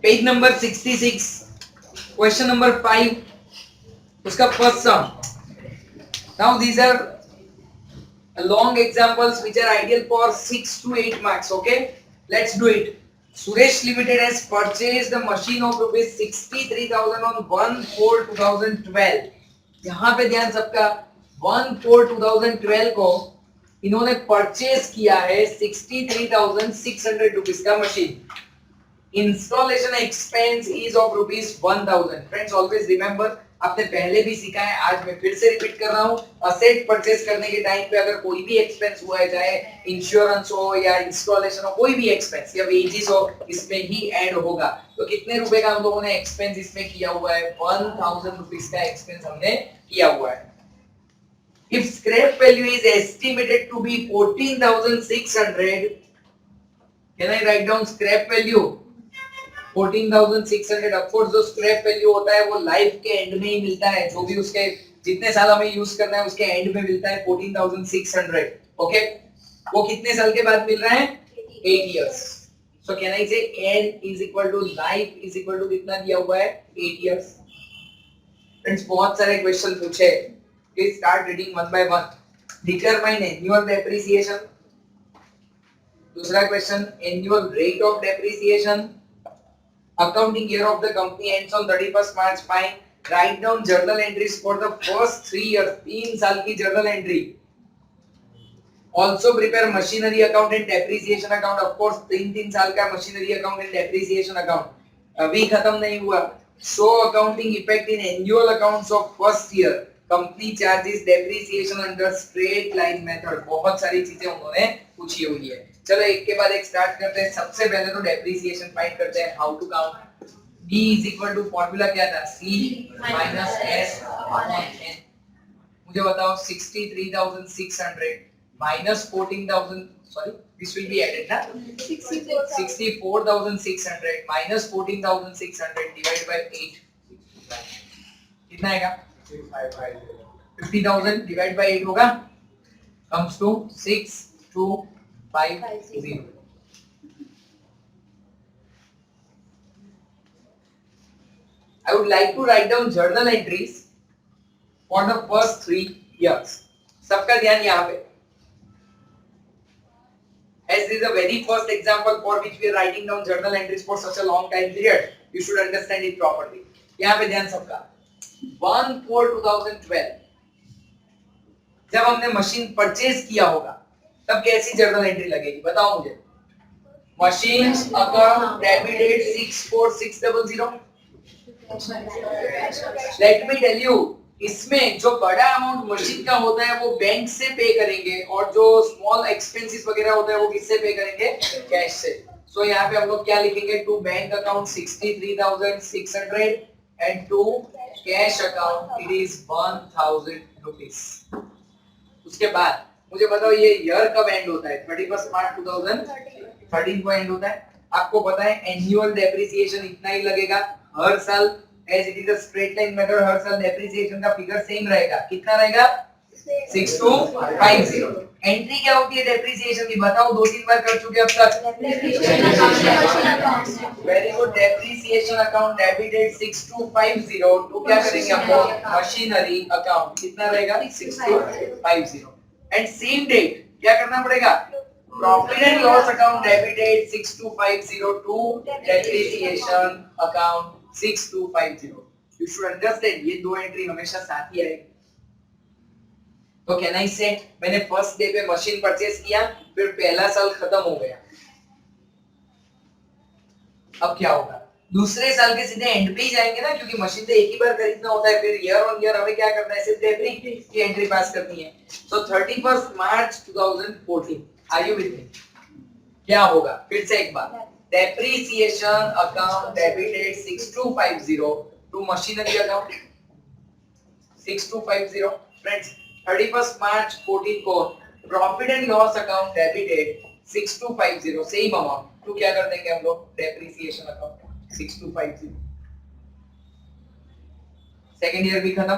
Page number 66 question number 5 उसका first sum. Now these are long examples which are ideal for 6 to 8 marks. Okay, let's do it. Suresh Limited has purchased the machine of rupees 63,000 on 1/4/2012. यहाँ पे ध्यान सबका 1/4/2012 को इन्होंने purchase किया है 63,600 rupees का machine. Installation expense is of rupees 1000. Friends always remember, आपने पहले भी सीखा है, आज मैं फिर से रिपीट कर रहा हूं. असेट परचेज करने के टाइम पे अगर कोई भी एक्सपेंस हुआ है, चाहे इंश्योरेंस हो या इंस्टॉलेशन हो, कोई भी एक्सपेंस या वेजेस हो, इसमें ही ऐड होगा. तो कितने रुपए का हम लोगों ने एक्सपेंस इसमें किया हुआ है? 1000 रुपीस का एक्सपेंस हमने किया हुआ है. If scrap value is estimated to be 14,600, can I write down scrap value? 14,600. Of course जो स्क्रैप वैल्यू होता है वो लाइफ के एंड में ही मिलता है, जो भी उसके जितने साल हमें यूज करना है उसके एंड में मिलता है 14,600. ओके, वो कितने साल के बाद मिल रहा है? 8 years. So can I say n is equal to life is equal to कितना दिया हुआ है? 8 years. फ्रेंड्स बहुत सारे क्वेश्चन पूछे, please start reading one by one. Determine annual depreciation. दूसरा question, annual rate of depreciation. Accounting year of the company ends on 31st March. Fine. Write down journal entries for the first 3 years. 3 साल की journal entry. Also prepare machinery account and depreciation account. Of course 3 साल का machinery account and depreciation account. अभी खत्म नहीं हुआ. Show accounting effect in annual accounts of first year. Company charges depreciation under straight line method. बहुत सारी चीजें उन्होंने पूछी हुई है. चलो एक के बाद एक स्टार्ट करते हैं. सबसे पहले तो डेप्रिसिएशन फाइंड करते हैं. How to count? D is equal to formula क्या था? C minus S upon N. मुझे बताओ 63,600 minus 14,000, sorry this will be added ना, 64,600 माइनस 14,600 डिवाइड बाय 8 कितना आएगा? 50,000 डिवाइड बाय 8 होगा, comes to 6250. I would like to write down journal entries for the first 3 years. सबका ध्यान यहाँ पे. As this is a very first example for which we are writing down journal entries for such a long time period, you should understand it properly. यहाँ पे ध्यान सबका. 1/4/2012 जब हमने मशीन परचेज किया होगा तब कैसी जर्नल एंट्री लगेगी? बताओ मुझे. Machine account debit date 64600. Let me tell you, इसमें जो बड़ा अमाउंट मशीन का होता है वो बैंक से पे करेंगे और जो स्मॉल एक्सपेंसेस वगैरह होता है वो किससे पे करेंगे? कैश से. सो यहाँ पे हम लोग क्या लिखेंगे? To bank account 63,600 and to cash account it is 1,000 rupees. उसके बाद मुझे बताओ ये ईयर कब एंड होता है? 31 मार्च 2013 को एंड होता है. आपको पता है एनुअल डेप्रिसिएशन इतना ही लगेगा हर साल. As it is a straight line method, हर साल डेप्रिसिएशन का फिगर सेम रहेगा. कितना रहेगा? 6250. एंट्री क्या होती है डेप्रिसिएशन की? बताओ, 2-3 बार कर चुके अब तक. Very good. Depreciation account debit date 6250 to क्या करेंगे हम लोग? Machinery account. कितना रहेगा? 6250. एंड सेम डेट क्या करना पड़ेगा? Profit and loss account debit date 6250 to depreciation account 6250. You should understand ये दो एंट्री हमेशा साथ ही आएगी. तो कैन आई से मैंने फर्स्ट डे पे मशीन परचेज किया, फिर पहला साल खत्म हो गया. अब क्या होगा? दूसरे साल के सीधे एंड पे ही जाएंगे ना, क्योंकि मशीन तो एक ही बार खरीदना होता है. फिर ईयर ऑन ईयर हमें क्या करना है? सिर्फ डेप्री की एंट्री पास करनी है. So 31 March 2014. Are you with me? क्या होगा? फिर से एक बार. Depreciation account debit date 6250 to machinery account 6250. Friends 31 March 14 को profit and loss account debit date 6250 same amount तो क्या कर देंगे हम लोग? Depreciation account 6250. सेकंड ईयर भी खत्म.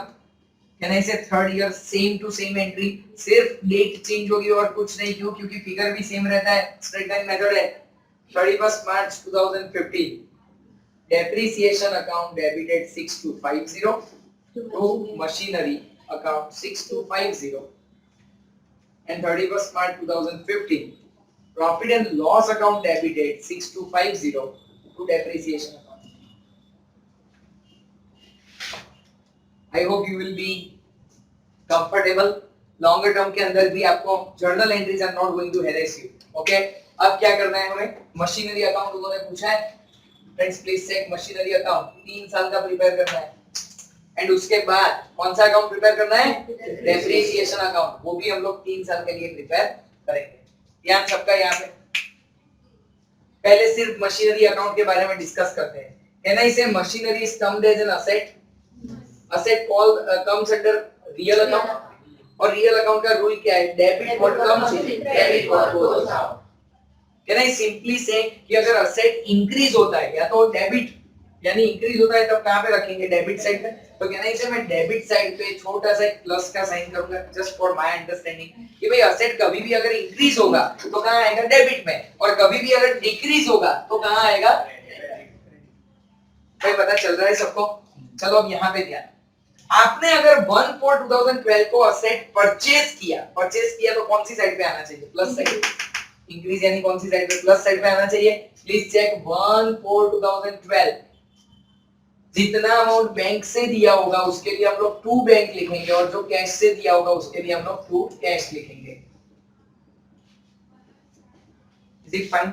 Can I say third year same to same entry, सिर्फ डेट चेंज होगी और कुछ नहीं. क्यों? क्योंकि फिगर भी सेम रहता है, स्ट्रेट लाइन मेथड है. 31 मार्च 2015 depreciation account debited 6250 to machinery account 6250 and 31st March 2015 profit and loss account debited 6250 to depreciation account. I hope you will be comfortable. Longer term के अंदर भी आपको journal entries are not going to harass you. Okay, अब क्या करना है हमें? Machinery account उन्होंने पूछा है. Friends please check machinery account 3 साल का प्रिपेयर करना है. एंड उसके बाद कौन सा अकाउंट प्रिपेयर करना है? Depreciation account. वो भी हम लोग 3 साल के लिए प्रिपेयर करेंगे. ध्यान सबका यहाँ पे. पहले सिर्फ मशीनरी अकाउंट के बारे में डिस्कस करते हैं. Can I say machinery is termed as an asset? Asset called comes under real account. और रियल अकाउंट का रूल क्या है? Debit what comes in, debit what goes out. Can I simply say कि अगर asset increase होता है या तो डेबिट यानी इंक्रीज होता है तब कहां पे रखेंगे? डेबिट साइड पे. तो कहना इसे मैं डेबिट साइड पे छोटा सा एक प्लस का साइन करूंगा जस्ट फॉर माय अंडरस्टैंडिंग कि भाई असेट कभी भी अगर इंक्रीज होगा तो कहां आएगा? डेबिट में. और कभी भी अगर डिक्रीज होगा तो कहां आएगा? भाई पता चल रहा है सबको? चलो अब यहां पे ध्यान. आपने अगर 1/4/2012 को असेट परचेज किया तो कौन सी साइड पे आना चाहिए? Plus side. इंक्रीज यानी कौन सी साइड पे? प्लस साइड पे आना चाहिए. प्लीज चेक 1/4/2012 जितना अमाउंट बैंक से दिया होगा उसके लिए हम लोग 2 बैंक लिखेंगे और जो कैश से दिया होगा उसके लिए हम लोग 2 कैश लिखेंगे. Is it fine?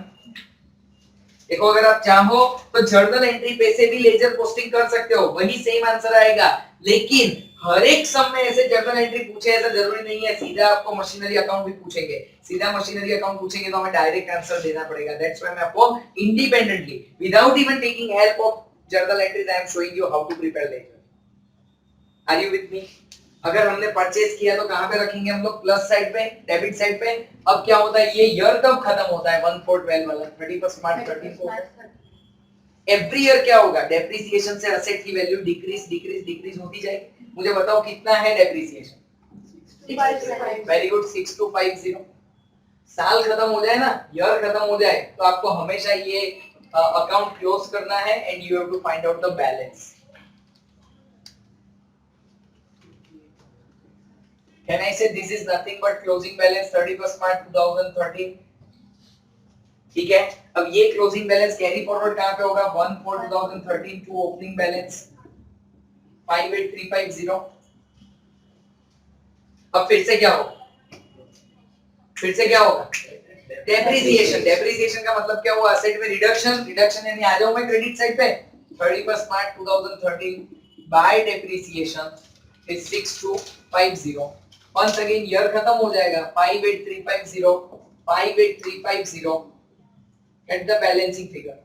देखो अगर आप चाहो तो जर्नल एंट्री पे से भी लेजर पोस्टिंग कर सकते हो, वही सेम आंसर आएगा. लेकिन हर एक सम में ऐसे जर्नल एंट्री पूछे ऐसा जरूरी नहीं है. सीधा आपको मशीनरी अकाउंट भी पूछेंगे. सीधा मशीनरी अकाउंट पूछेंगे तो हमें डायरेक्ट आंसर देना पड़ेगा. दैट्स व्हाई मैं आपको independently without even taking help of journal entries I am showing you how to prepare ledger. Are you with me? अगर हमने परचेज किया तो कहां पे रखेंगे हम लोग? प्लस साइड पे, डेबिट साइड पे. अब क्या होता है? ये ईयर कब खत्म होता है? 1/4/12 वाला 31st मार्च 13 को. एवरी ईयर क्या होगा? डेप्रिसिएशन से असेट की वैल्यू डिक्रीज होती जाएगी. मुझे बताओ कितना है डेप्रिसिएशन? 625. Very good. 6250. साल खत्म हो जाए ना, ईयर खत्म हो जाए तो आपको हमेशा ये अकाउंट क्लोज करना है and you have to find out the balance. Can I say this is nothing but closing balance 31st March 2013? ठीक है. अब ये क्लोजिंग बैलेंस कैरी फॉरवर्ड कहां पे होगा? 1/4/2013 टू ओपनिंग बैलेंस 58350. अब फिर से क्या होगा? डेप्रिसिएशन का मतलब क्या हुआ? असेट में रिडक्शन यानी आ जाऊं मैं क्रेडिट साइड पे. 31st March 2013 bye depreciation is 6250. Once again year खत्म हो जाएगा 58350 at the balancing figure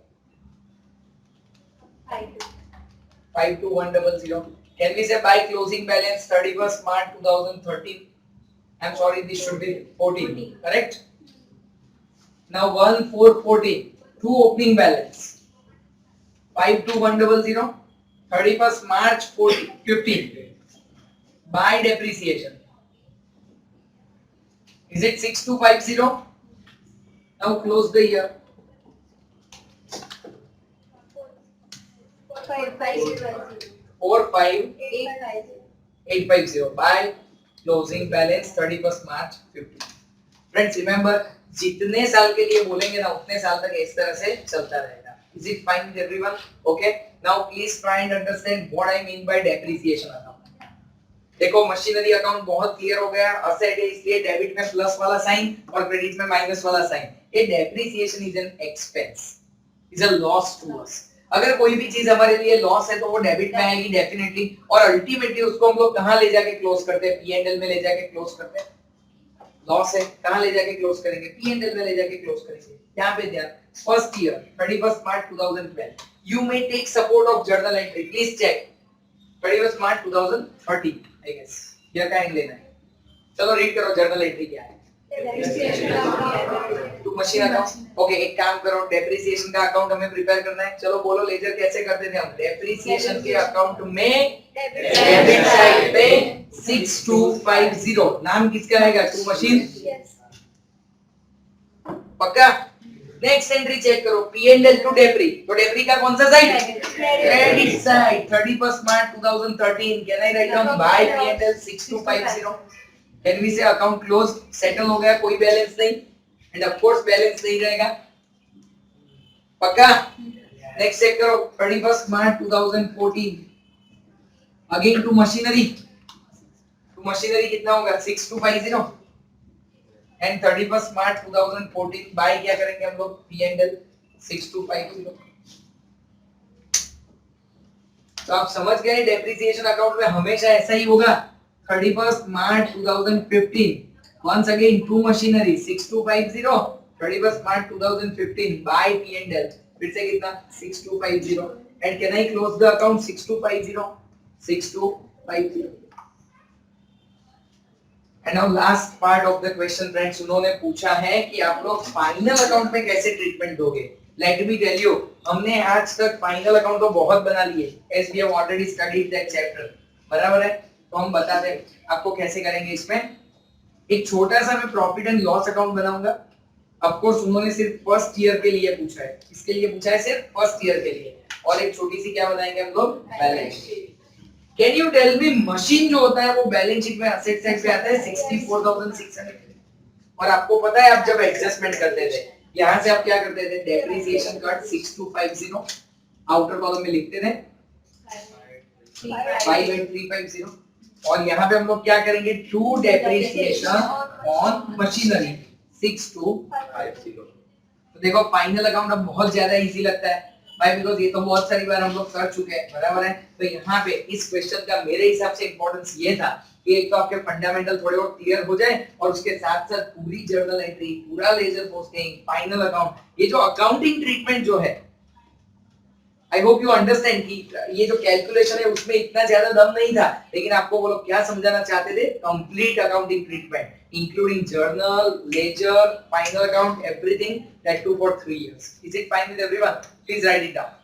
52100. Can we say by closing balance 31st March 2013? I'm sorry, this should be 14. Correct? Now 1414 two opening balance 52100 31st March 15 by depreciation. Is it 6250? Now close the year. 45850 by closing balance 31st March 15. Friends remember जितने साल के लिए बोलेंगे ना उतने साल तक इस तरह से चलता रहेगा. Is it fine with everyone? Okay. Now please try and understand what I mean by depreciation account. देखो मशीनरी अकाउंट बहुत क्लियर हो गया. असेट है इसलिए डेबिट में प्लस वाला साइन और क्रेडिट में माइनस वाला साइन. ये depreciation is an expense, is a loss to us. अगर कोई भी चीज हमारे लिए लॉस है तो वो डेबिट में आएगी डेफिनेटली. और अल्टीमेटली उसको हम लोग कहां ले जाके क्लोज करते हैं? P&L में ले जाके क्लोज करते हैं. लॉस है कहां ले जाके क्लोज करेंगे? P&L में ले जाके क्लोज करेंगे. यहाँ पे ध्यान. First year 31st March 2012 you may take support of journal entry. Please check 31st March 2013 I guess. क्या काइंड लेना है? चलो रीड करो जर्नल एंट्री क्या है. To machine account. ओके एक काम करो, डेप्रिसिएशन का अकाउंट हमें प्रिपेयर करना है. चलो बोलो लेजर कैसे करते थे हम? डेप्रिसिएशन के अकाउंट में डेबिट साइड पे 6250 नाम किसका आएगा? To machine. पक्का? नेक्स्ट एंट्री चेक करो, P&L टू डेब्री, तो डेब्री का कौन सा side? Credit side. 31st March 2013, can I write down by P&L 6250? Can we say account close, settle हो गया, कोई बैलेंस नहीं, एंड ऑफ कोर्स बैलेंस नहीं रहेगा, पक्का? नेक्स्ट चेक करो, 31st March 2014, again to machinery, to machinery कितना होगा? 6250, एंड 31st March 2014 बाय क्या करेंगे हम लोग? P&L 6250। तो आप समझ गए डेप्रिसिएशन अकाउंट में हमेशा ऐसा ही होगा। 31st March 2015, once again to machinery 6250, 31st March 2015 by P&L, फिर से कितना? 6250, and can I close the account 6250? 6250। And now last part of the question friends, उन्होंने पूछा है कि आप लोग फाइनल अकाउंट में कैसे ट्रीटमेंट दोगे। लेट मी टेल यू, हमने आज तक फाइनल अकाउंट तो बहुत बना लिए, as we have already studied that chapter, बराबर है? तो हम बताते हैं आपको कैसे करेंगे। इसमें एक छोटा सा मैं प्रॉफिट एंड लॉस अकाउंट बनाऊंगा। ऑफ कोर्स उन्होंने सिर्फ फर्स्ट ईयर के लिए पूछा है, इसके लिए पूछा है सिर्फ फर्स्ट ईयर के लिए, और एक छोटी सी क्या बनाएंगे हम लोग? Balance sheet. Can you tell me, machine जो होता है वो बैलेंस शीट में असेट साइड पे आता है 64,600, और आपको पता है आप जब एडजस्टमेंट करते थे यहां से आप क्या करते थे? डेप्रिसिएशन कट 6250 आउटर कॉलम में लिखते थे 5350, और यहाँ पे हम लोग क्या करेंगे? To depreciation on machinery 6250। तो देखो फाइनल अकाउंट अब बहुत ज्यादा इजी लगता है भाई, बिकॉज़ ये तो बहुत सारी बार हम लोग कर चुके हैं, बराबर है? तो यहाँ पे इस क्वेश्चन का मेरे हिसाब से इंपॉर्टेंस ये था कि एक तो आपके फंडामेंटल थोड़े और क्लियर हो जाए, और उसके साथ साथ पूरी जर्नल एंट्री, पूरा लेजर पोस्टिंग, फाइनल अकाउंट, ये जो अकाउंटिंग ट्रीटमेंट जो है, आई होप यू अंडरस्टैंड कि ये जो कैलकुलेशन है उसमें इतना ज्यादा दम नहीं था, लेकिन आपको वो लोग क्या समझाना चाहते थे? Complete accounting treatment including journal, ledger, final account, everything, that too for 3 years. Is it fine with everyone? Please write it down.